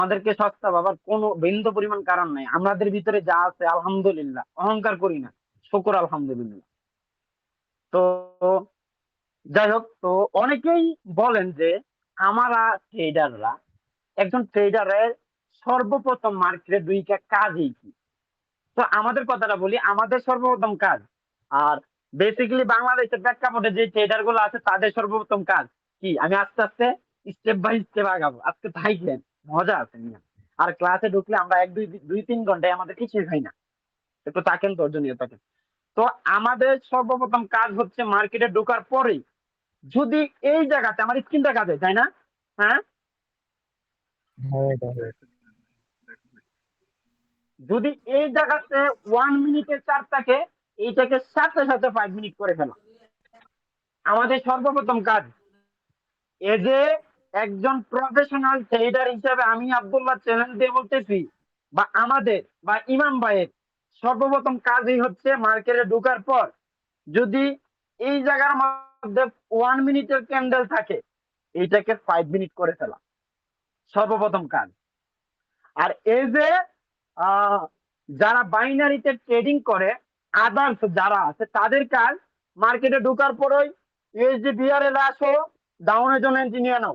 আমাদেরকে সস্তা ভাবার কোনো বিন্দু পরিমাণ কারণ নাই। আমাদের ভিতরে যা আছে আলহামদুলিল্লাহ, অহংকার করি না, শুকর আলহামদুলিল্লাহ। তো যাই হোক, তো অনেকেই বলেন যে আমরা ট্রেডাররা, একজন ট্রেডারের সর্বপ্রথম মার্কেটে দুইটা কাজই কি। তো আমাদের কথাটা বলি, আমাদের সর্বপ্রথম কাজ আর বেসিক্যালি বাংলাদেশের প্রেক্ষাপটে যে ট্রেডার গুলো আছে তাদের সর্বপ্রথম কাজ কি, আমি আস্তে আস্তে স্টেপ বাই স্টেপ আগাবো। আজকে থাকবেন, মজা আছে নিয়ে। আর ক্লাসে ঢুকলে আমরা এক দুই দুই তিন ঘন্টায় আমাদের কিছুই হয় না। একটু থাকেন, ধৈর্য থাকেন। তো আমাদের সর্বপ্রথম কাজ হচ্ছে মার্কেটে ঢোকার পরেই যদি এই জায়গাতে আমার স্ক্রিনটা কাজে, তাই না? হ্যাঁ, হ্যাঁ, এটা হয়। যদি এই জায়গাতে 1 মিনিটের চার থাকে, এইটাকে সাথে সাথে 5 মিনিট করে ফেলা আমাদের সর্বপ্রথম কাজ। এ যে একজন প্রফেশনাল ট্রেডার হিসাবে আমি আব্দুল্লাহ চ্যালেঞ্জ দিয়ে বলতেছি, বা আমাদের বা ইমাম ভাইয়ের সর্বপ্রথম কাজই হচ্ছে মার্কেটে ঢোকার পর যদি এই জায়গার মধ্যে 1 মিনিটের ক্যান্ডেল থাকে, এইটাকে 5 মিনিট করে ফেলা সর্বপ্রথম কাজ। আর এই যে আহ, যারা বাইনারিতে ট্রেডিং করে, আদার্স যারা আছে তাদের কাজ মার্কেটে ঢোকার পরই ইউএসডি বিআরএল আসো, ডাউনের জন্য এন্ট্রি নাও।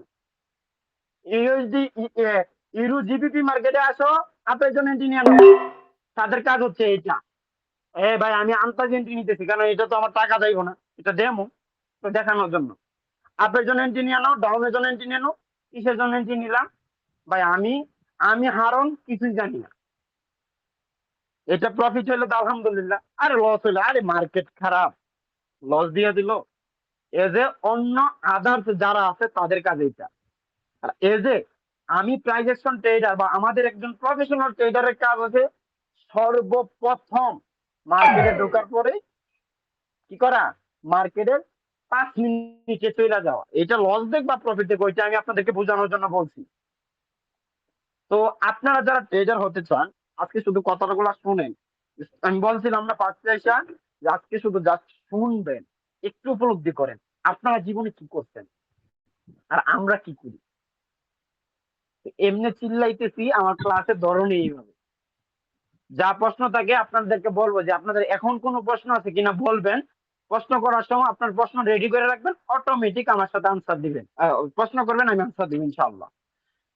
ইউএসডি ইউরো জিবিপি মার্কেটে আসো, আপের জন্য এন্ট্রি নাও। তাদের কাজ হচ্ছে এটা। ভাই আমি আনতাজ এন্ট্রি নিতেছি, কারণ এটা তো আমার টাকা যাইবো না, এটা ডেমো, তো দেখানোর জন্য। আপের জন্য এন্ট্রি নিয়ে নাও, ডাউনের জন্য এন্ট্রি নিয়ে নাও। কিসের জন্য এন্ট্রি নিলাম? ভাই আমি আমি হারন কিছুই জানি না। এটা প্রফিট হইলো তো আলহামদুলিল্লাহ, আরে লস হইলো আরে মার্কেট খারাপ, লস দিয়ে দিল। এ যে অন্য আদার্স যারা আছে তাদের কাজে এটা। আর এ যে আমি প্রাইজ অ্যাকশন ট্রেডার বা আমাদের একজন প্রফেশনাল ট্রেডারের কাজ আছে সর্বপ্রথম মার্কেটে ঢোকার পরে কি করা, মার্কেটের 5 মিনিটে চলে যাওয়া। এটা লস দেখ বা প্রফিট দেখ, ওইটা আমি আপনাদেরকে বোঝানোর জন্য বলছি। তো আপনারা যারা ট্রেডার হতে চান, আজকে শুধু কথাগুলো শুনেন। আমি বলছিলাম না পাঁচটা এসা, যে আজকে শুধু জাস্ট শুনবেন, একটু উপলব্ধি করেন আপনারা জীবনে কি করছেন আর আমরা কি করি। এমনি চিল্লাইতেছি, আমার ক্লাসে ধরনই এইভাবে। যা প্রশ্ন থাকে আপনাদেরকে বলবো যে আপনাদের এখন কোনো প্রশ্ন আছে কিনা বলবেন। প্রশ্ন করার সময় আপনার প্রশ্ন রেডি করে রাখবেন, অটোমেটিক আমার সাথে আনসার দিবেন, প্রশ্ন করবেন, আমি আনসার দিব ইনশাআল্লাহ।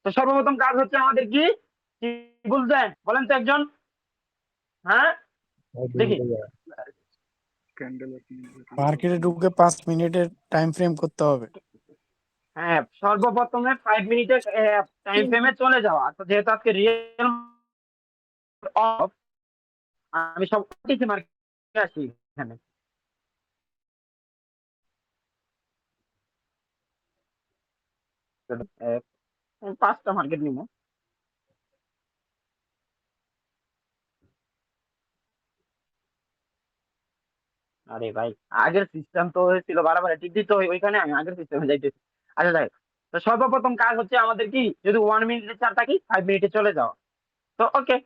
তো সর্বপ্রথম কাজ হচ্ছে আমাদের কি, কি বুঝলেন বলেন তো একজন? হ্যাঁ, দেখি। মার্কেটে ঢুকে 5 মিনিটের টাইম ফ্রেম করতে হবে। হ্যাঁ, সর্বপ্রথমে 5 মিনিটের টাইম ফ্রেমে চলে যাওয়া। তো যেহেতু আজকে রিয়েল অফ, আমি সব কিছু মার্কেটে আসি এখানে। পাঁচটা মার্কেট নিবো। আরে ভাই, আগের সিস্টেম তো হয়েছিল বারবার টিক দিতে হয় ওইখানে, আমি আগের সিস্টেমে যাইতেছি। আচ্ছা যাই হোক। তো সর্বপ্রথম কাজ হচ্ছে আমাদের কি, যদি 1 মিনিটে চার থাকি 5 মিনিটে চলে যাওয়া। তো ওকে,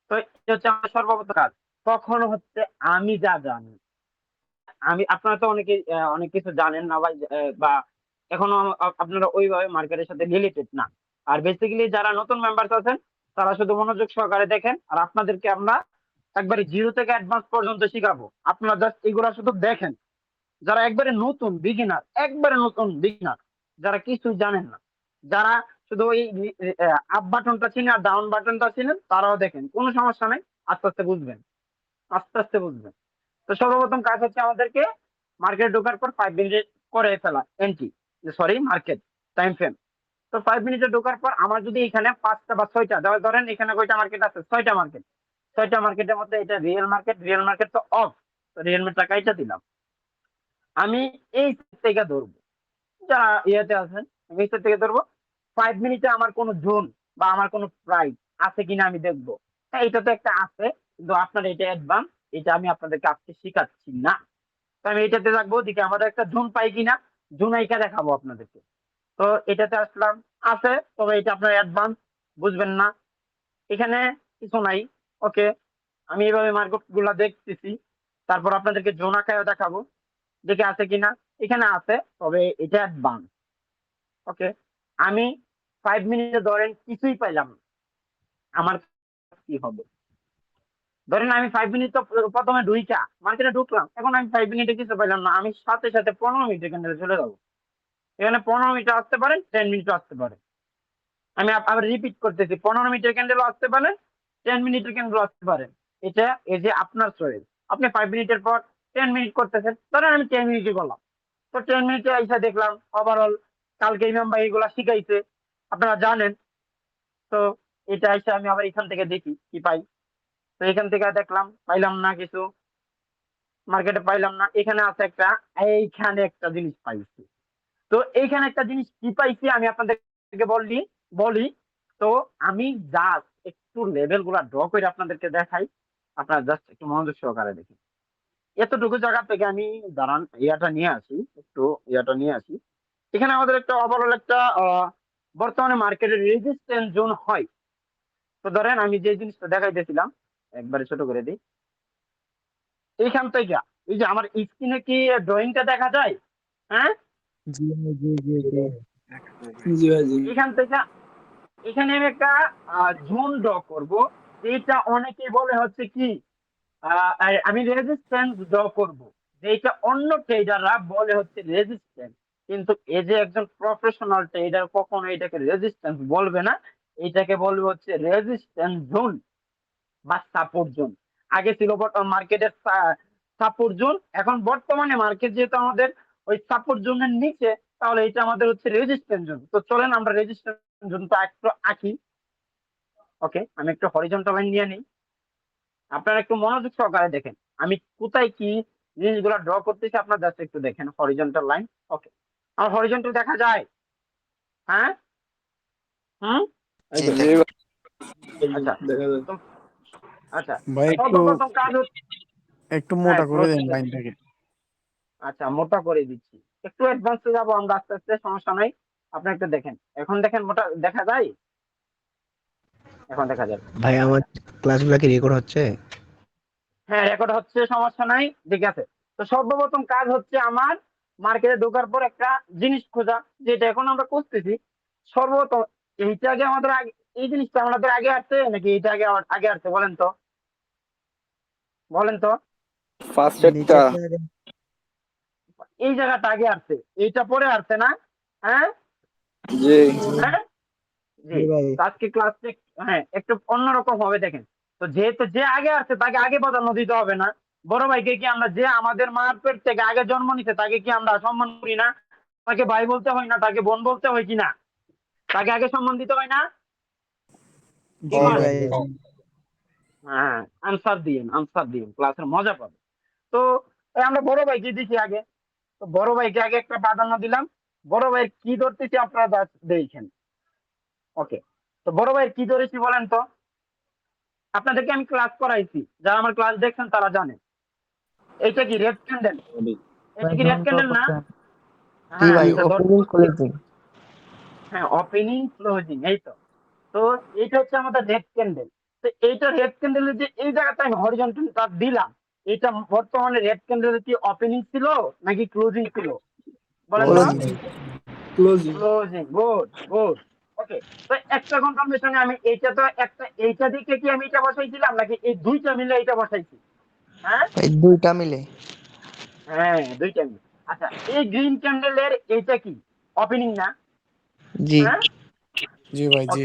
তো এটা হচ্ছে আমার সর্বপ্রথম কাজ। তখন হচ্ছে আমি যা জানি, আমি আপনারা তো অনেকে অনেক কিছু জানেন না ভাই, বা এখনো আপনারা ওইভাবে মার্কেটের সাথে রিলেটেড না। আর বেসিক্যালি যারা নতুন মেম্বার আছেন তারা শুধু মনোযোগ সহকারে দেখেন, আর আপনাদেরকে আমরা একবারে জিরো থেকে অ্যাডভান্স পর্যন্ত শিখাবো। আপনারা জাস্ট এগুলা শুধু দেখেন। যারা একবারে নতুন বিগিনার, একবারে নতুন বিগিনার, যারা কিছু জানেন না, যারা শুধু ওই আপ বাটনটা চিনে আর ডাউন বাটনটা চিনেন, তারাও দেখেন, কোনো সমস্যা নাই। আস্তে আস্তে বুঝবেন, আস্তে আস্তে বুঝবেন। তো সর্বপ্রথম কাজ হচ্ছে আমাদেরকে মার্কেট ঢোকার পর 5 মিনিট করে ফেলা entry, sorry market time frame. তো 5 মিনিটে ঢোকার পর আমার যদি এখানে পাঁচটা বা ছয়টা, ধরেন এখানে কয়টা মার্কেট আছে, ছয়টা মার্কেট। ছয়টা মার্কেটের মধ্যে এটা রিয়েল মার্কেট, রিয়েল মার্কেট তো অফ, তো রিয়েল মার্কেটটা কাইটা দিলাম। আমি এই side থেকে ধরবো, যারা ইয়েতে আছেন আমি এই side থেকে ধরবো। 5 মিনিটে আমার কোনো জোন বা আমার কোনো প্রাইস আছে কিনা আমি দেখবো। হ্যাঁ, এটা তো একটা আছে, কিন্তু আপনার এটা অ্যাডভান্স, এটা আমি আপনাদেরকে আজকে শিখাচ্ছি না। তো আমি এটাতে রাখবো, দিকে আমাদের একটা জোন পাই কিনা, জোন আইকা দেখাবো আপনাদেরকে। তো এটাতে আসলাম, আছে, তবে এটা আপনার অ্যাডভান্স, বুঝবেন না। এখানে কিছু নাই। ওকে, আমি এইভাবে মার্কেট গুলা দেখতেছি, তারপর আপনাদেরকে জোন আঁকায় দেখাবো, দেখে আছে কিনা। এখানে আছে, তবে এটা অ্যাডভান্স। ওকে, আমি 5 মিনিটে ধরেন কিছুই পাইলাম না, আমার কি হবে? ধরেন আমি 5 মিনিট তো প্রথমে মার্কেটে ঢুকলাম, এখন আমি 5 মিনিটে কিছু পাইলাম না, আমি সাথে সাথে 15 মিনিটে এখানে চলে যাবো। এখানে 15 মিনিটে আসতে পারেন, 10 মিনিটে আসতে পারে। আমি আবার রিপিট করতেছি, 15 মিনিটের ক্যান্ডেলও আসতে পারেন, 10 মিনিটের ক্যান্ডেলও আসতে পারেন। এটা এই যে আপনার চয়েস। আপনি 5 মিনিটের পর 10 মিনিট করতেছেন, ধরেন আমি 10 মিনিটই করলাম। তো 10 মিনিটে আইসা দেখলাম ওভারঅল কালকে ইমাম ভাই এগুলা শিখাইছে, আপনারা জানেন। তো এটা আইসা আমি আবার এখান থেকে দেখি কি পাই। তো এখান থেকে দেখলাম পাইলাম না কিছু, মার্কেটে পাইলাম না। এখানে আছে একটা, এইখানে একটা জিনিস পাইছি। তো এইখানে একটা জিনিস কি পাইছি আমি আপনাদেরকে বলি। তো আমি জাস্ট একটু লেভেল গুলা ড্র করে আপনাদেরকে দেখাই, আপনারা জাস্ট একটু মনোযোগ সহকারে দেখি। এতটুকু জায়গা থেকে আমি দাঁড়ান ইয়াটা নিয়ে আসি। এখানে আমাদের একটা ওভারঅল একটা বর্তমানে মার্কেটের রেজিস্ট্যান্স জোন হয়। তো ধরেন আমি যে জিনিসটা দেখাইতেছিলাম, একবারে ছোট করে দিই। এইখান থেকে এই যে আমার স্ক্রিনে কি ড্রয়িংটা দেখা যায়? হ্যাঁ, জি ভাই, জি জি জি। জি ভাই জি। এখান থেকে এখানে আমি একটা জোন ড্র করব, যেটা অনেকে বলে হচ্ছে কি আমি রেজিস্ট্যান্স ড্র করব, যেটা অন্য ট্রেডাররা বলে হচ্ছে রেজিস্ট্যান্স। কিন্তু এই যে একজন প্রফেশনাল ট্রেডার কখনো এটাকে রেজিস্ট্যান্স বলবে না, এটাকে বলবে হচ্ছে রেজিস্ট্যান্স জোন বা সাপোর্ট জোন। আগে ছিল মার্কেটের সাপোর্ট জোন, এখন বর্তমানে মার্কেট যেহেতু আমাদের ওই সাপোর্ট জোনের নিচে, তাহলে এটা আমাদের হচ্ছে রেজিস্ট্যান্স জোন। তো চলেন আমরা রেজিস্ট্যান্স জোনটা একটু আঁকি। ওকে, আমি একটু হরিজন্টাল লাইন নিয়ে নিই, আপনারা একটু মনোযোগ সহকারে দেখেন আমি কোথায় কি জিনিসগুলো ড্র করতেছি। আপনার জাস্ট একটু দেখেন হরিজন্টাল লাইন। ওকে, আমার হরিজন্টাল দেখা যায়? হ্যাঁ, হুম, এই জি যে জি দেখা ভাই, আচ্ছা। দেখা যায়। তো আচ্ছা, ভাই একটু সর্বপ্রথম কাজ হচ্ছে, একটু হ্যাঁ মোটা করে ক্লোজ দেন করে দিন। লাইনটাকে। আচ্ছা, মোটা করে দিচ্ছি, একটু অ্যাডভান্সে যাবো আমরা আস্তে আস্তে, সমস্যা নাই। আপনি একটু দেখেন, এখন দেখেন মোটা দেখা যায়, এখন দেখা যাবে। ভাই আমার ক্লাসগুলো কি রেকর্ড হচ্ছে? হ্যাঁ, রেকর্ড হচ্ছে, সমস্যা নাই, ঠিক আছে। তো সর্বপ্রথম কাজ হচ্ছে আমার মার্কেটে ঢোকার পর একটা জিনিস খোঁজা, যেটা এখন আমরা খুঁজতেছি। সর্বপ্রথম এইটা আগে আমাদের আগে, এই জিনিসটা আমাদের আগে আসছে নাকি এইটা আগে আগে আসছে বলেন তো, বলেন তো। ফার্স্ট একটা। নিচেরটা আগে। এই জায়গাটা আগে আসছে, এইটা পরে আসছে না? হ্যাঁ, জি জি হ্যাঁ, জি। জি ভাই। তো আজকে ক্লাসটা হ্যাঁ একটু অন্যরকম হবে দেখেন। তো যেহেতু যে আগে আসছে তাকে আগে প্রাধান্য দিতে হবে না। বড় ভাইকে কি আমরা, যে আমাদের মার পেট থেকে আগে জন্ম নিছে তাকে কি আমরা সম্মান করি না? তাকে ভাই বলতে হয় না, তাকে বোন বলতে হয় কি না? তাকে আগে সম্মান দিতে হয় না? কি জি ও কন? ভাই ভাই। জি। হ্যাঁ, আনসার দিন, ক্লাসের মজা পাবে। তো এই আমরা বড় ভাইকে দিছি আগে। তো বড় ভাইকে আগে একটা প্রাধান্য দিলাম। বড় ভাইয়ের কি ধরতেছি আপনারা দেখেন। ওকে, তো বড় ভাইয়ের কি ধরেছি বলেন তো। আপনাদেরকে আমি ক্লাস করাইছি, যারা আমার ক্লাস দেখছেন তারা জানে। এইটা কি রেড ক্যান্ডেল? এটা কি রেড ক্যান্ডেল না? জি হ্যাঁ, ভাই, এটা ওপেনিং ক্লোজিং। হ্যাঁ, ওপেনিং ক্লোজিং, এই তো। তো এইটা হচ্ছে আমাদের রেড ক্যান্ডেল। তো এইটা রেড ক্যান্ডেলের যে এই জায়গাটা আমি হরিজন্টাল তার দিলাম, এটা বর্তমানে রেড ক্যান্ডেলের কি ওপেনিং ছিল নাকি ক্লোজিং ছিল বলেন তো? Closing. Closing. Closing. Closing, good good. Okay, তো একটা কনফার্মেশনে আমি এইটা তো একটা, এইটা দিকে কি আমি এটা বসাইছিলাম নাকি এই দুইটা মিলে এটা বসাইছি? হ্যাঁ, এই দুইটা মিলে। হ্যাঁ, দুইটা মিলে। আচ্ছা, এই গ্রিন ক্যান্ডেলের এইটা কি ওপেনিং না? জি হ্যাঁ, জি ভাই জি।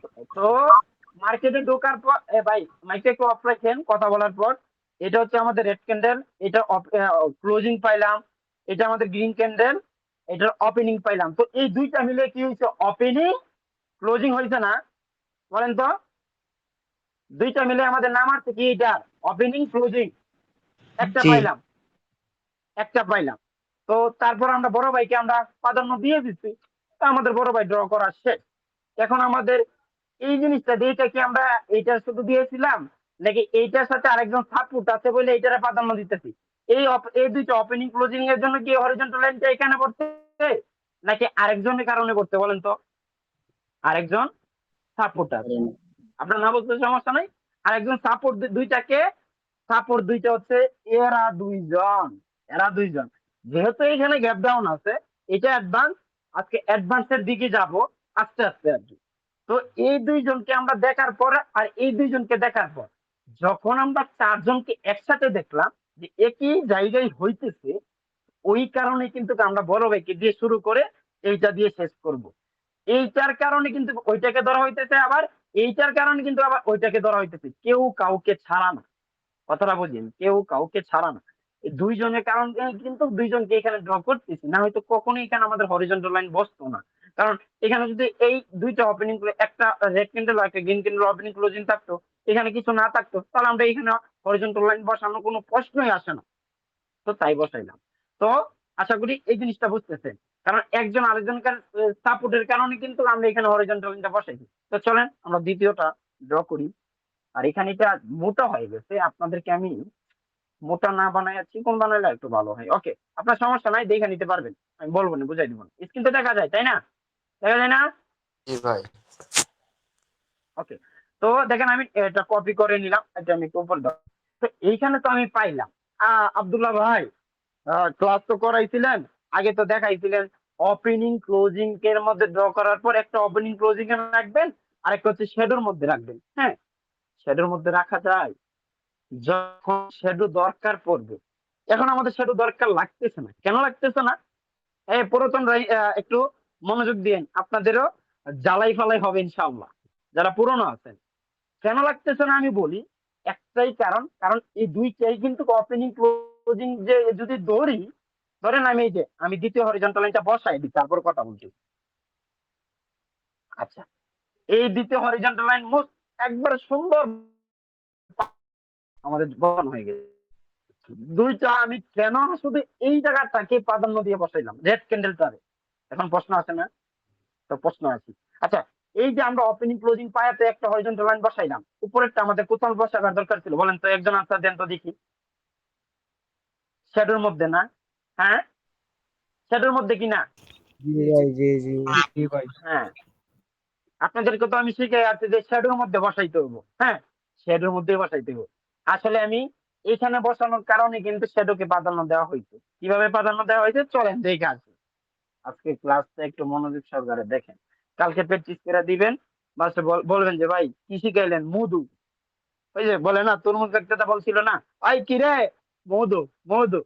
ওকে। তো মার্কেটে ঢোকার পর ভাই মাইকটা একটু অফ রাখেন কথা বলার পর। এটা হচ্ছে আমাদের রেড ক্যান্ডেল, এটা ক্লোজিং পাইলাম। এটা আমাদের গ্রিন ক্যান্ডেল, এটার ওপেনিং পাইলাম। তো এই দুইটা মিলে কি হয়েছে, ওপেনিং ক্লোজিং হয়েছে না বলেন তো? দুইটা মিলে আমাদের নাম আছে কি, এটা ওপেনিং ক্লোজিং। একটা জি পাইলাম, একটা পাইলাম। তো তারপর আমরা বড় ভাইকে আমরা প্রাধান্য দিয়ে দিচ্ছি। তো আমাদের বড় ভাই ড্র করা শেষ। এখন আমাদের এই জিনিসটা এইটা কি আমরা এইটা শুধু দিয়েছিলাম নাকি এইটার সাথে আরেকজন সাপোর্ট আছে বলে এইটারে প্রাধান্য দিতেছি? এই দুইটা ওপেনিং ক্লোজিং এর জন্য কি হরিজন্টাল লাইনটা এখানে পড়ছে নাকি আরেকজনের কারণে পড়ছে বলেন তো? আরেকজন সাপোর্ট আছে, আপনার না বলতে সমস্যা নাই। আরেকজন সাপোর্ট, দুইটাকে সাপোর্ট দুইটা হচ্ছে এরা দুইজন, এরা দুইজন। যেহেতু এখানে গ্যাপ ডাউন আছে, এটা অ্যাডভান্স, আজকে অ্যাডভান্সের দিকে যাব। আস্তে আস্তে আর কি। তো এই দুইজনকে আমরা দেখার পর আর এই দুইজনকে দেখার পর যখন আমরা চারজনকে একসাথে দেখলাম যে একই জায়গায় হইতেছে, ওই কারণে কিন্তু আমরা বড় ভাইকে দিয়ে শুরু করে এইটা দিয়ে শেষ করব। এইটার কারণে কিন্তু ওইটাকে ধরা হইতেছে, আবার এইটার কারণে কিন্তু আবার ওইটাকে ধরা হইতেছে, কেউ কাউকে ছাড়া না। কথাটা বুঝেন, কেউ কাউকে ছাড়া না। এই দুইজনের কারণে কিন্তু দুইজনকে এখানে ড্র করতেছি, না হয়তো কখনোই এখানে আমাদের হরিজন্টাল লাইন বসতো না। কারণ এখানে যদি এই দুইটা ওপেনিং, একটা রেড ক্যান্ডেল আর একটা গ্রিন ক্যান্ডেল ওপেনিং ক্লোজিং থাকতো, এখানে কিছু না থাকতো, তাহলে আমরা এখানে হরিজন্টাল লাইন বসানোর কোনো প্রশ্নই আসে না। তো তাই বসাইলাম। তো আশা করি এই জিনিসটা বুঝতেছেন, কারণ একজন আরেকজনকার সাপোর্টের কারণে কিন্তু আমরা এখানে হরিজন্টাল লাইনটা বসাইছি। তো চলেন আমরা দ্বিতীয়টা ড্র করি। আর এখানে এটা মোটা হয়ে গেছে, আপনাদেরকে আমি মোটা না বানাই চিকন বানাইলে একটু ভালো হয়। ওকে, আপনার সমস্যা নাই, দেখে নিতে পারবেন, আমি বলবো না, বুঝাই দিব না। স্ক্রিন তো দেখা যায়, তাই না? দেখা যায় না? জি ভাই। ওকে, তো দেখেন আমি এটা কপি করে নিলাম, এটা আমি একটু উপর দাও। তো এইখানে তো আমি পাইলাম আব্দুল্লাহ ভাই, ক্লাস তো করাইছিলেন, আগে তো দেখাইছিলেন ওপেনিং ক্লোজিং এর মধ্যে ড্র করার পর একটা ওপেনিং ক্লোজিং এ রাখবেন, আর একটা হচ্ছে শ্যাডোর মধ্যে রাখবেন। হ্যাঁ, শ্যাডোর মধ্যে রাখা যায় যখন শ্যাডো দরকার পড়বে। এখন আমাদের শ্যাডো দরকার লাগতেছে না, কেন লাগতেছে না? এই পুরাতনরাই একটু মনোযোগ দিয়েন, আপনাদেরও জ্বালাই ফালাই হবে ইনশাআল্লাহ, যারা পুরনো আছেন। কেন লাগতেছে না আমি বলি, একটাই কারণ, কারণ এই দুইটাই কিন্তু ওপেনিং ক্লোজিং যে যদি ধরি, ধরেন আমি এই যে আমি দ্বিতীয় হরিজন্টাল লাইনটা বসাই দিই, তারপর কথা বলছি। আচ্ছা, এই দ্বিতীয় হরিজন্টাল লাইন মোস্ট একবার সুন্দর আমাদের বসানো হয়ে গেছে। দুইটা আমি কেন শুধু এই জায়গাটাকে প্রাধান্য দিয়ে বসাইলাম, রেড ক্যান্ডেলটারে? এখন প্রশ্ন আছে না? তো প্রশ্ন আছে। আচ্ছা, এই যে আমরা ওপেনিং ক্লোজিং পায়াতে একটা হরিজন্টাল লাইন বসাইলাম, উপরেরটা আমাদের কোথাও বসাবার দরকার ছিল বলেন তো? একজন আনসার দেন তো দেখি। শ্যাডোর মধ্যে না? হ্যাঁ, শ্যাডোর মধ্যে কি না? জি ভাই, জি জি। জি ভাই। হ্যাঁ, আপনাদেরকে তো আমি শিখাই আছে যে শ্যাডোর মধ্যে বসাইতে হবো। হ্যাঁ, শ্যাডোর মধ্যে বসাইতে হবে। আসলে আমি এখানে বসানোর কারণে কিন্তু শ্যাডোকে প্রাধান্য দেওয়া হয়েছে। কিভাবে প্রাধান্য দেওয়া হয়েছে চলেন দেখে আসি। আজকে ক্লাসটা একটু মনোযোগ সহকারে দেখেন, কালকে প্র্যাকটিস করে দিবেন। মাস্টার বলবেন যে ভাই কি শিখাইলেন? মধু, ওই যে বলে না তরমুজ একটা বলছিল না, ভাই কি রে, মধু মধু।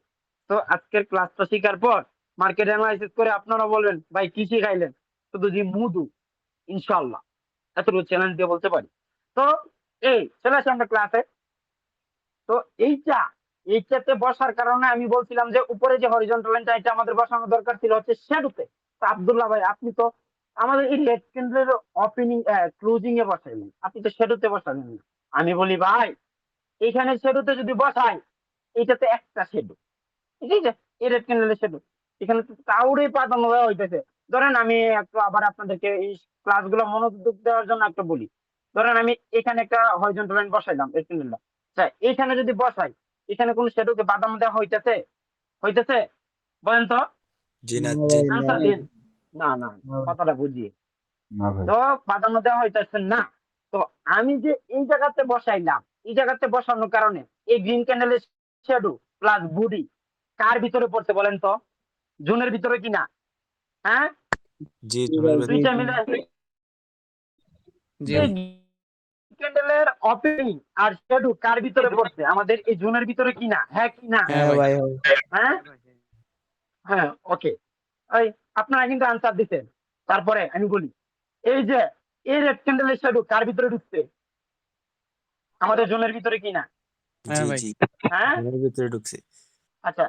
তো আজকের ক্লাসটা শিখার পর মার্কেট অ্যানালাইসিস করে আপনারা বলবেন ভাই কি শিখাইলেন? শুধু যে মধু, ইনশাল্লাহ এতটুকু চ্যালেঞ্জ দিয়ে বলতে পারি। তো এই চলে আসি আমরা ক্লাসে। তো এইটাতে বসার কারণে আমি বলছিলাম যে উপরে যে হরিজন্টাল লাইনটা, এটা আমাদের বসানো দরকার ছিল হচ্ছে শ্যাডোতে। তো আব্দুল্লাহ ভাই আপনি তো আমাদের এই রেড ক্যান্ডেলের ওপেনিং ক্লোজিং এ বসাইলেন, আপনি তো শ্যাডোতে বসালেন না। আমি বলি ভাই এখানে শ্যাডোতে যদি বসাই, এটাতে একটা শ্যাডো, ঠিক আছে, এই রেড ক্যান্ডেলের শ্যাডো, এখানে তো কাউরে প্রাধান্য দেওয়া হইতেছে। ধরেন আমি একটু আবার আপনাদেরকে এই ক্লাসগুলো মনোযোগ দেওয়ার জন্য একটা বলি। ধরেন আমি এখানে একটা হরিজন্টাল লাইন বসাইলাম রেড ক্যান্ডেলটা, আচ্ছা এখানে যদি বসাই, এখানে কোন শ্যাডোকে বাদাম দেওয়া হইতেছে? হইতেছে? বলেন তো, জি না, না জি ভাই, আনসার না। দিন। না না, না কথাটা বুঝিয়ে। ভাই। তো প্রাধান্য দেওয়া হইতেছে না। তো আমি যে এই জায়গাতে বসাইলাম, এই জায়গাতে বসানোর কারণে এই গ্রিন ক্যান্ডেলের শ্যাডো প্লাস বডি কার ভিতরে পড়ছে বলেন তো? জোনের ভিতরে কিনা? হ্যাঁ, জি, জি ভাই, জি, দুইটা জি। মিলে জি এই ক্যান্ডেলের ওপেনিং আর শ্যাডো কার ভিতরে পড়ছে? আমাদের এই জোনের ভিতরে কিনা? হ্যাঁ কিনা? হ্যাঁ হ্যাঁ ভাই। ভাই। হ্যাঁ হ্যাঁ, ওকে। এই আপনারা কিন্তু আনসার দিচ্ছেন। তারপরে আমি বলি, এই যে এই রেড ক্যান্ডেলের শ্যাডো কার ভিতরে ঢুকছে? আমাদের জোনের ভিতরে কিনা? হ্যাঁ জি ভাই। জি, হ্যাঁ, ঘরের ভিতরে ঢুকছে। আচ্ছা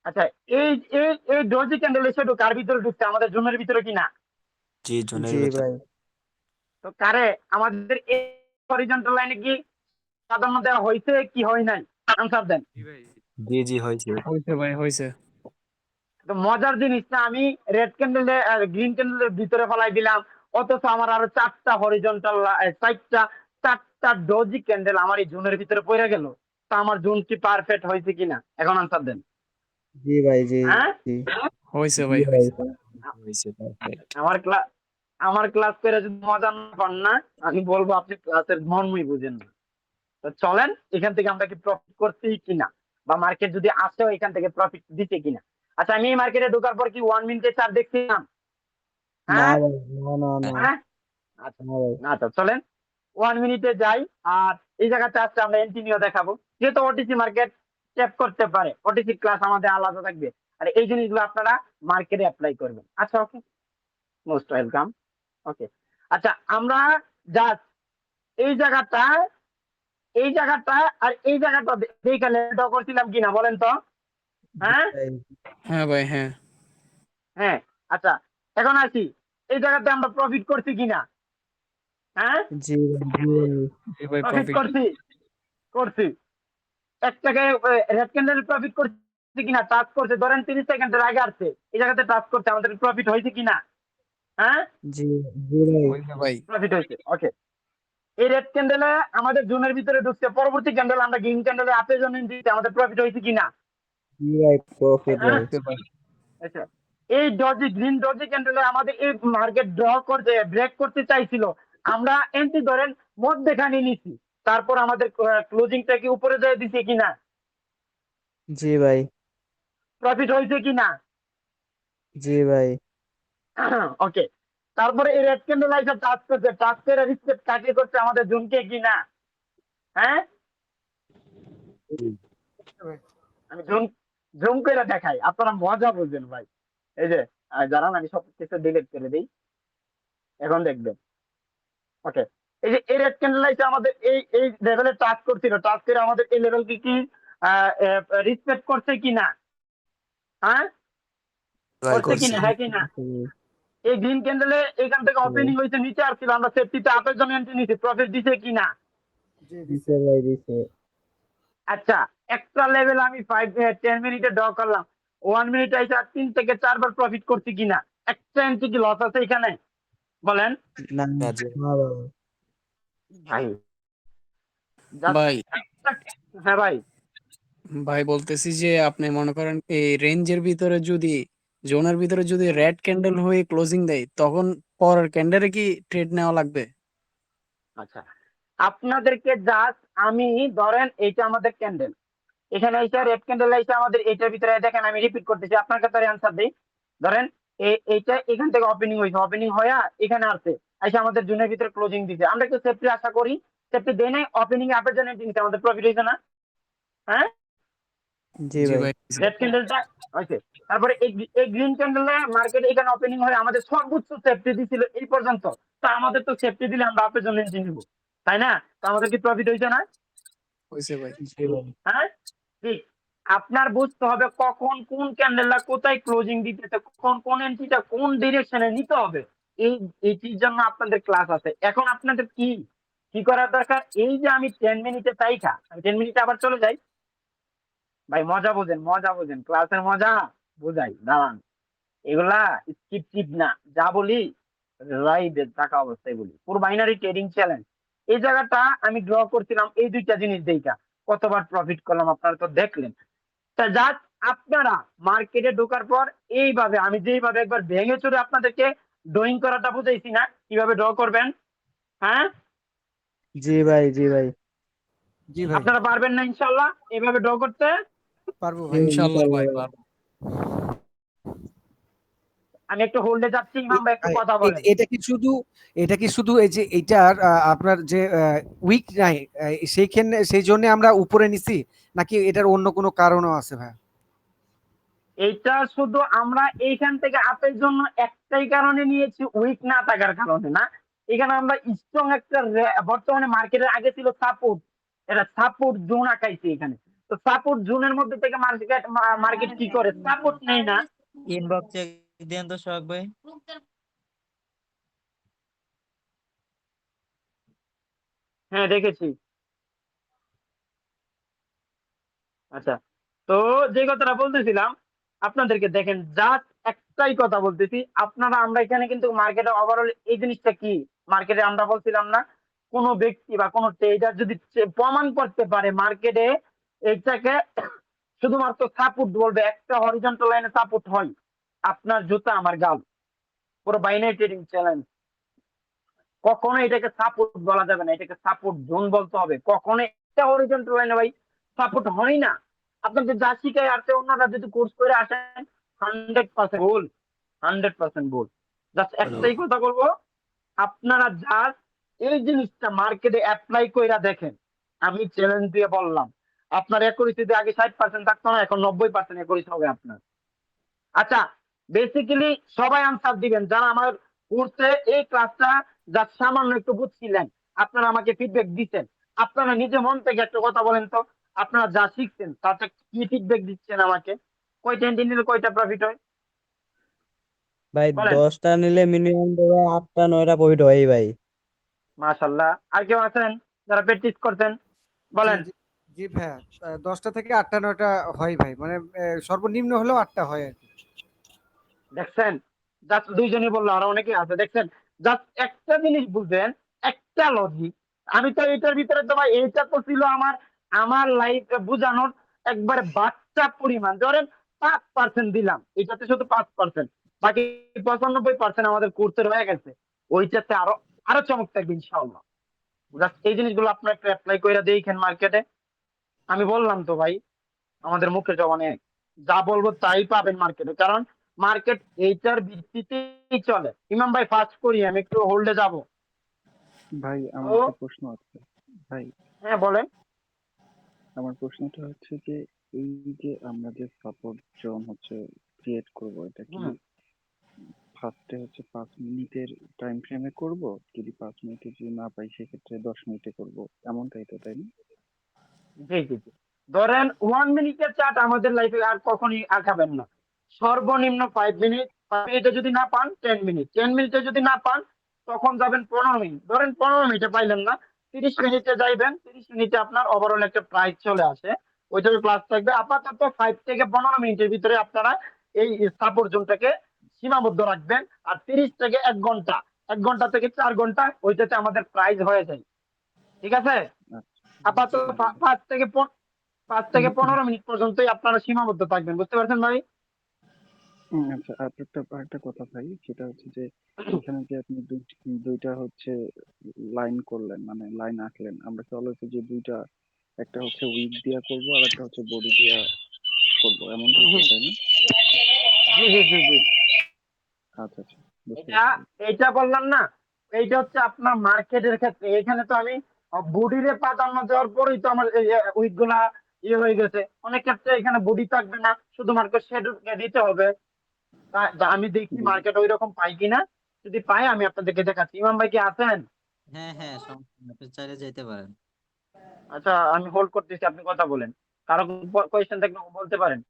আচ্ছা, এই এই এই ডোজি ক্যান্ডেলের শ্যাডো কার ভিতরে ঢুকছে? আমাদের জোনের ভিতরে কিনা? জি, জোনের জি ভিতরে। ভাই। তো কারে আমাদের এই হরিজন্টাল লাইনে কি প্রাধান্য দেওয়া হয়েছে কি হয় নাই? আনসার দেন। জি জি, হয়েছে। হয়েছে ভাই, হয়েছে। তো মজার জিনিস না, আমি রেড ক্যান্ডেলে গ্রিন ক্যান্ডেলের ভিতরে ফেলাই দিলাম, অথচ আমার আরো চারটা হরিজন্টাল, চারটা ডজি ক্যান্ডেল আমার এই জোনের ভিতরে পড়ে গেল। তা আমার জোন কি পারফেক্ট হয়েছে কিনা? এখন আনসার দেন। জি ভাই, জি, হ্যাঁ, জি। হয়েছে জি ভাই, ভাই। হয়েছে। হয়েছে, পারফেক্ট। আমার ক্লাস আমার ক্লাস করে যদি মজা না পান না, আমি বলবো আপনি ক্লাসের মর্মই বুঝেন না। তো চলেন এখান থেকে আমরা কি প্রফিট করছি কিনা, বা মার্কেট যদি আসেও এখান থেকে প্রফিট দিতে কিনা। আচ্ছা, আমি এই মার্কেটে ঢোকার পর কি 1 মিনিটে চার দেখছিলাম? না হ্যাঁ ভাই, না না না হ্যাঁ আচ্ছা, না ভাই। না তো চলেন 1 মিনিটে যাই। আর এই জায়গাতে আজকে আমরা এন্টিনিও দেখাবো, যেহেতু ওটিসি মার্কেট ট্যাপ করতে পারে, ওটিসি ক্লাস আমাদের আলাদা থাকবে, আর এই জিনিসগুলো আপনারা মার্কেটে অ্যাপ্লাই করবেন। আচ্ছা ওকে, মোস্ট ওয়েলকাম। ওকে, আচ্ছা আমরা জাস্ট এই জায়গাটা এই জায়গাটা আর এই জায়গাটা দেখে ড্র করছিলাম কিনা বলেন তো? জি হ্যাঁ ভাই, হ্যাঁ ভাই, হ্যাঁ। হ্যাঁ। আচ্ছা, এখন আসি এই জায়গাতে আমরা প্রফিট করছি কিনা। হ্যাঁ, জি ভাই, জি ভাই, জি ভাই, প্রফিট প্রফিট। করছি করছি এক টাকায় রেড ক্যান্ডেল প্রফিট করছে কিনা, টাচ করছে, ধরেন 30 সেকেন্ডের আগে আসছে, এই জায়গাতে টাচ করছে, আমাদের প্রফিট হয়েছে কিনা? হ্যাঁ, জি জি ভাই, হইছে ভাই। প্রফিট হয়েছে। ওকে, এই রেড ক্যান্ডেলে আমাদের জোনের ভিতরে ঢুকছে, পরবর্তী ক্যান্ডেল আমরা গ্রিন ক্যান্ডেলে আপে জন্য দিতে আমাদের প্রফিট হয়েছে কিনা? জি ভাই, প্রফিট হ্যাঁ, ভাই। হইছে ভাই। আচ্ছা, এই ডজি গ্রিন ডজি ক্যান্ডেলে আমাদের এই মার্কেট ড্র করতে ব্রেক করতে চাইছিল, আমরা এন্ট্রি ধরেন মধ্যখানে নিছি, তারপর আমাদের ক্লোজিংটা কি উপরে যায় দিছে কিনা, জি ভাই, প্রফিট হয়েছে কিনা? জি ভাই, ওকে, তারপরে এই রেড ক্যান্ডেল আইসা টাচ করছে, টাচ করে রিসপেক্ট কাকে করছে, আমাদের জোনকে কিনা। হ্যাঁ, আমি জুম জুম করে দেখাই, আপনারা মজা বুঝবেন ভাই। এই যে জানান, আমি সব কিছু ডিলিট করে দিই, এখন দেখবেন। ওকে, এই যে এই রেড ক্যান্ডেল আইসা আমাদের এই এই লেভেলে টাচ করছিল, টাচ করে আমাদের এই লেভেল কি রিসপেক্ট করছে কিনা। হ্যাঁ, ভাই করছে করছে। কিনা, হ্যাঁ কিনা? এই গ্রিন ক্যান্ডেলে এখান থেকে জি ভাই, ওপেনিং হয়েছে, নিচে আসছিল, আমরা সেফটিতে আপের জন্য এন্ট্রি নিছি, প্রফিট দিছে কিনা? দিছে ভাই, দিছে। আচ্ছা, একটা লেভেল আমি 10 মিনিটে ড্র করলাম, 1 মিনিট আইসা 3 থেকে 4 বার প্রফিট করছি কিনা, একটা এন্ট্রি কি লস আছে এখানে বলেন? না না জি। না ভাই, ভাই just ভাই, হ্যাঁ ভাই, ভাই বলতেছি যে আপনি মনে করেন এই রেঞ্জের ভিতরে যদি, জোনের ভিতরে যদি রেড ক্যান্ডেল হয়ে ক্লোজিং দেয়, তখন পরের ক্যান্ডেলে কি ট্রেড নেওয়া লাগবে? আচ্ছা আপনাদেরকে জাস্ট আমি ধরেন এইটা আমাদের ক্যান্ডেল, এখানে এইটা রেড ক্যান্ডেল এইটা আমাদের এইটার ভিতরে দেখেন, আমি রিপিট করতেছি আপনার কাছে অ্যান্সার দিই। ধরেন এইটা এখান থেকে ওপেনিং হয়েছে, ওপেনিং হয়ে এখানে আসছে, এসে আমাদের জুনের ভিতরে ক্লোজিং দিছে, আমরা একটু সেফটি আশা করি, সেফটি দেয় নাই, ওপেনিং আপের জন্য entry নিছে, আমাদের প্রফিট হয়েছে না? হ্যাঁ, জি জি ভাই, ভাই। রেড ক্যান্ডেলটা হয়েছে, তারপরে এই গ্রিন ক্যান্ডেলে মার্কেট এখানে ওপেনিং হয়ে আমাদের সর্বোচ্চ সেফটি দিছিল এই পর্যন্ত, তো আমাদের তো সেফটি দিলে আমরা আপের জন্য entry নিব, তাই না? তো আমাদের কি প্রফিট হয়েছে না? হইছে ভাই। জি ভাই, হ্যাঁ, ঠিক। আপনার বুঝতে হবে কখন কোন ক্যান্ডেলটা কোথায় ক্লোজিং দিতেছে, কখন কোন এন্ট্রিটা কোন ডিরেকশনে নিতে হবে, এই এইটির জন্য আপনাদের ক্লাস আছে। এখন আপনাদের কি কি করার দরকার, এই যে আমি 10 মিনিটে তাইকা আমি 10 মিনিটে আবার চলে যাই, ভাই মজা বোঝেন, মজা বোঝেন, ক্লাসের মজা বোঝাই, দাঁড়ান, এগুলা স্কিপ টিপ না, যা বলি রাইট থাকা অবস্থায় বলি, পুরো বাইনারি ট্রেডিং চ্যালেঞ্জ। এই জায়গাটা আমি ড্র করছিলাম এই দুইটা জিনিস দেখা, কতবার প্রফিট করলাম আপনারা তো দেখলেন। তা জাস্ট আপনারা মার্কেটে ঢোকার পর এইভাবে আমি যেইভাবে একবার ভেঙে চুরে আপনাদেরকে ড্রয়িং করাটা বুঝাইছি না, কিভাবে ড্র করবেন। হ্যাঁ, জি ভাই, জি ভাই, জি ভাই, আপনারা পারবেন না ইনশাল্লাহ এইভাবে ড্র করতে? পারবো জি ভাই। ইনশাআল্লাহ ইনশাআল্লাহ ভাই, ভাই। পারবো। আমি একটু হোল্ডে যাচ্ছি, ইমাম ভাই একটু কথা বলেন। এটা কি শুধু এই যে এইটার আপনার যে উইক নাই, সেইখানে সেই জন্য আমরা উপরে নিছি, নাকি এটার অন্য কোনো কারণও আছে ভাই? এইটা শুধু আমরা এইখান থেকে আপের জন্য একটাই কারণে নিয়েছি, উইক না থাকার কারণে না। এখানে আমরা স্ট্রং একটা বর্তমানে মার্কেটের আগে ছিল সাপোর্ট, এটা সাপোর্ট জোন আঁকাইছি এখানে। তো সাপোর্ট জোনের মধ্যে থেকে মার্কেট মার্কেট কি করে, সাপোর্ট নেই না। ইনবক্সে দেন তো সোহাগ ভাই। হ্যাঁ দেখেছি। আচ্ছা, তো যে কথাটা বলতেছিলাম আপনাদেরকে, দেখেন জাস্ট একটাই কথা বলতেছি, আপনারা আমরা এখানে কিন্তু মার্কেটে ওভারঅল এই জিনিসটা কি, মার্কেটে আমরা বলছিলাম না, কোন ব্যক্তি বা কোন ট্রেডার যদি প্রমাণ করতে পারে মার্কেটে এইটাকে শুধুমাত্র সাপোর্ট বলবে, একটা হরিজন্টাল লাইনে সাপোর্ট হয়, আপনার জুতা আমার গাল, পুরো বাইনারি ট্রেডিং চ্যালেঞ্জ। কখনো এটাকে সাপোর্ট বলা যাবে না, এটাকে সাপোর্ট জোন বলতে হবে। কখনো একটা হরিজন্টাল লাইনে ভাই সাপোর্ট হয় না। আপনাদের যা শিখায় আসছে অন্যরা যদি কোর্স করে আসেন, 100% ভুল, 100% ভুল। জাস্ট একটাই কথা বলবো, আপনারা জাস্ট এই জিনিসটা মার্কেটে অ্যাপ্লাই কইরা দেখেন। আমি চ্যালেঞ্জ দিয়ে বললাম, আপনার অ্যাকুরেসিতে আগে 60% থাকতো না, এখন 90% অ্যাকুরেসি হবে আপনার। আচ্ছা, বেসিক্যালি সবাই আনসার দিবেন যারা আমার কোর্সে এই ক্লাসটা যা সামান্য একটু বুঝছিলেন, আপনারা আমাকে ফিডব্যাক দিচ্ছেন। আপনারা নিজে মন থেকে একটা কথা বলেন তো, আপনারা যা শিখছেন তাতে কি ফিডব্যাক দিচ্ছেন আমাকে? কয়টা এন্ট্রি নিলে কয়টা প্রফিট হয় ভাই বলেন? 10টা নিলে মিনিমাম ধরো 8টা 9টা প্রফিট হয় ভাই। মাশাআল্লাহ। আর কেউ আছেন যারা প্র্যাকটিস করছেন? জি বলেন। জি জি ভাইয়া, 10টা থেকে 8টা 9টা হয় ভাই, মানে সর্বনিম্ন হলেও 8টা হয় আর কি। দেখছেন, জাস্ট দুইজনই বললো, আর অনেকে আছে। দেখছেন, জাস্ট একটা জিনিস বুঝবেন, একটা লজিক। আমি তো এটার ভিতরে তো ভাই, এইটা তো ছিল আমার আমার লাইফে বোঝানোর একবারে বাচ্চা পরিমাণ। ধরেন 5% দিলাম, এটাতে শুধু 5%, বাকি 95% আমাদের কোর্সের হয়ে গেছে। ওইটাতে আরো আরো চমক থাকবে ইনশাআল্লাহ। জাস্ট এই জিনিসগুলো আপনার একটু অ্যাপ্লাই করে দেখেন মার্কেটে। আমি বললাম তো ভাই, আমাদের মুখে জবানে যা বলবো তাই পাবেন মার্কেটে, কারণ মার্কেট এইটার ভিত্তিতেই চলে। ইমাম ভাই, ফাস্ট করি, আমি একটু হোল্ডে যাব। ভাই আমার ও, একটা প্রশ্ন আছে। ভাই হ্যাঁ বলেন। আমার প্রশ্নটা হচ্ছে যে এই যে আমরা যে সাপোর্ট জোন হচ্ছে ক্রিয়েট করব, এটা কি হুম, ফার্স্টে হচ্ছে 5 মিনিটের টাইম ফ্রেমে করব? যদি 5 মিনিটে যদি না পাই সেক্ষেত্রে 10 মিনিটে করব, এমনটাই তো, তাই না? জি জি জি। ধরেন 1 মিনিটের চার্ট আমাদের লাইফে আর কখনই আঁকাবেন না। সর্বনিম্ন 5 মিনিট, 5 মিনিটে যদি না পান 10 মিনিট, 10 মিনিটে যদি না পান তখন যাবেন 15 মিনিট। ধরেন 15 মিনিটে পাইলেন না, 30 মিনিটে যাইবেন। 30 মিনিটে আপনার ওভারঅল একটা প্রাইস চলে আসে, ওইটার ক্লাস থাকবে। আপাতত 5 থেকে 15 মিনিটের ভিতরে আপনারা এই সাপোর্ট জোনটাকে সীমাবদ্ধ রাখবেন। আর 30 থেকে 1 ঘন্টা, 1 ঘন্টা থেকে 4 ঘন্টা, ওইটাতে আমাদের প্রাইস হয়ে যায়। ঠিক আছে? আপাতত আচ্ছা জি। 5 থেকে 15 মিনিট পর্যন্তই আপনারা সীমাবদ্ধ থাকবেন। বুঝতে পারছেন ভাই? আচ্ছা, আর একটা কথা ভাই, সেটা হচ্ছে যে এখানে যে আপনি দুইটা হচ্ছে লাইন করলেন, মানে লাইন আঁকলেন, আমরা কি অলওয়েজ যে দুইটা, একটা হচ্ছে উইক দিয়া করব আর একটা হচ্ছে বডি দিয়া করব, এমনটাই হুম তো, হুম। তাই না? জি জি জি জি। আচ্ছা আচ্ছা, বুঝতে এটা পারছি ভাই। এইটা বললাম না, এইটা হচ্ছে আপনার মার্কেটের ক্ষেত্রে। এখানে তো আমি বডিরে প্রাধান্য দেওয়ার পরেই তো আমার উইক গুলা হয়ে গেছে। অনেক ক্ষেত্রে এখানে বডি থাকবে না, শুধুমাত্র শেডকে দিতে হবে। আমি দেখি জি জি। মার্কেট ওই রকম পাই কিনা। যদি পাই আমি আপনাদেরকে দেখাচ্ছি। ইমাম ভাই কি আছেন? হ্যাঁ হ্যাঁ, সমস্যা নেই, আপনি চাইলে যেতে পারেন। আচ্ছা, আমি হোল্ড করতেছি, আপনি কথা বলেন। কারো কোয়েশ্চেন থাকলে বলতে পারেন।